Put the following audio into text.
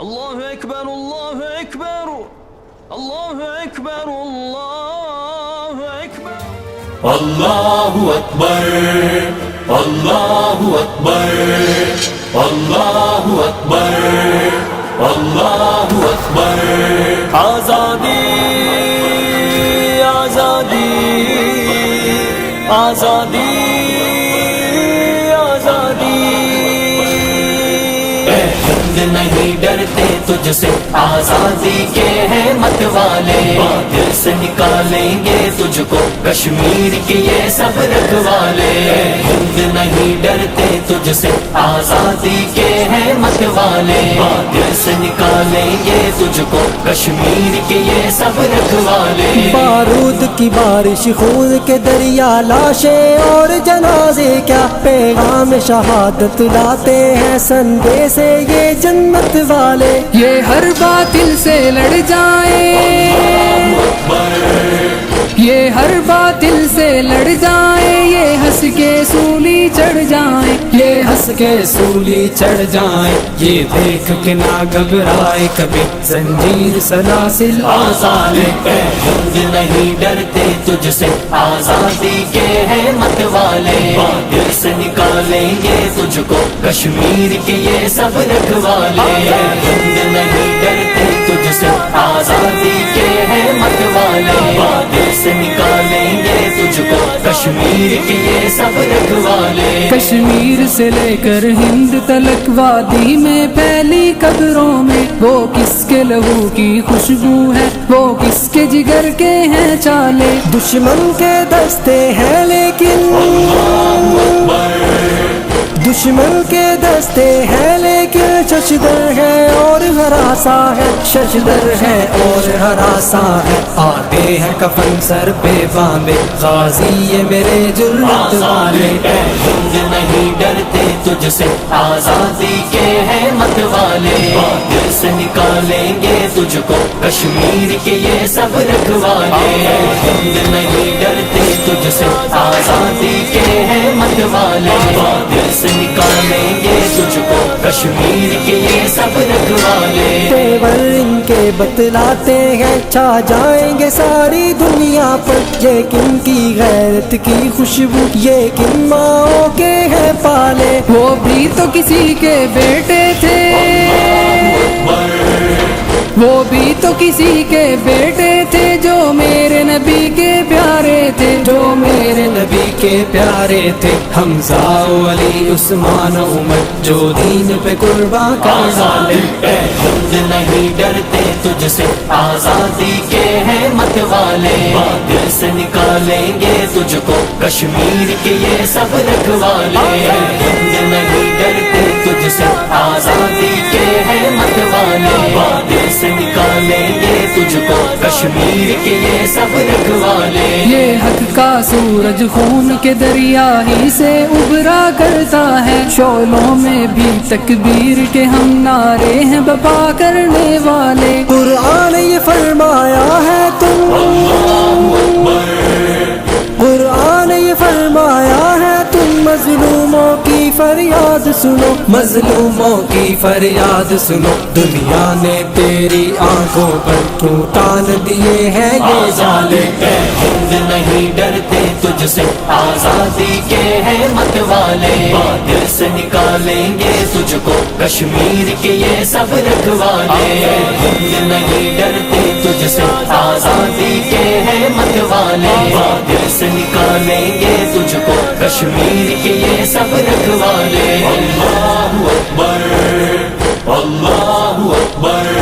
الله أكبر الله أكبر الله أكبر الله أكبر الله أكبر الله أكبر الله أكبر الله أكبر آزادی آزادی آزادی آزادی نہیں ڈرتے تجھ سے آزادی کے ہیں مت والے دل سے نکالیں گے تجھ کو کشمیر کے یہ سب رکھوالے ہند نہیں ڈرتے تجھ سے آزادی کے ہیں مت والے دل سے نکالیں گے تجھ کو کشمیر کے یہ سب رکھوالے بارود کی بارش خون کے دریا لاشیں اور جنازے کیا پیغام شہادت لاتے ہیں سندے سے یہ جنت والے یہ ہر باطل سے لڑ جائیں یہ ہر باطل سے لڑ جائیں یہ ہنس کے سولی چڑھ جائیں یہ ہنس کے سولی چڑھ جائیں یہ دیکھ کے نہ گھبرائے کبھی زنجیر سلاسل آزادی ہند نہیں ڈرتے تجھ سے آزادی کے ہیں مت والے دل سے نکالیں گے تجھ کو کشمیر کے یہ سب رکھوالے ہند نہیں ڈرتے تجھ سے آزادی کے ہیں مت والے دل سے نکالیں گے تجھ کو کشمیر کے یہ سب رکھوالے کشمیر سے لے کر ہند تلک وادی میں پھیلی قبروں میں وہ کس کے لہو کی خوشبو ہے وہ کس کے جگر کے ہیں چالے دشمن کے دستے ہیں لیکن دشمن کے دستے ہیں لیکن ششدر ہے اور ہراساں ہے ششدر ہے اور ہراساں ہے آتے ہیں کفن سر پہ باندھے غازی یہ میرے جرات والے ہند نہیں ڈرتے تجھ سے آزادی کے ہیں مت والے دل سے نکالیں گے تجھ کو کشمیر کے یہ سب رکھوالے ہند نہیں ڈرتے تجھ سے آزادی کے ہیں مت والے دل سے نکالیں گے تجھ کو کشمیر کے یہ سب رکھوالے تیور ان کے بتلاتے ہیں چھا جائیں گے ساری دنیا پر یہ کن کی غیرت کی خوشبو یہ کن ماؤں کے ہیں پالے وہ بھی تو کسی کے بیٹے تھے وہ بھی تو کسی کے بیٹے تھے جو میرے نبی کے پیارے تھے جو میرے نبی کے پیارے تھے حمزہ علی عثمان عمر جو دین پہ قربان کر ڈالے ہند نہیں ڈرتے تجھ سے آزادی کے ہیں مت والے دل سے نکالیں گے تجھ کو کشمیر کے یہ سب رکھوالے ہند نہیں ڈرتے تجھ سے آزادی کے ہیں مت والے دل سے نکالیں گے تجھ کو کشمیر کے یہ سب رکھوالے یہ حق کا سورج خون کے دریا ہی سے ابھرا کرتا ہے شعلوں میں بھی تکبیر کے ہم نعرے ہیں بپا کرنے والے قرآن یہ فرمایا ہے تم قرآن یہ فرمایا ہے تم مظلوموں کی فریاد سنو مظلوموں کی فریاد سنو دنیا نے تیری آنکھوں پر کیوں تان دیے ہیں یہ جالے ہند نہیں ڈرتے تجھ سے آزادی کے ہیں مت والے دل سے نکالیں گے تجھ کو کشمیر کے یہ سب رکھوالے ہند نہیں ڈرتے تجھ سے آزادی کے ہیں مت والے دل سے نکالیں گے تجھ کو کشمیر کے یہ سب رکھوالے اللہ اکبر اللہ اکبر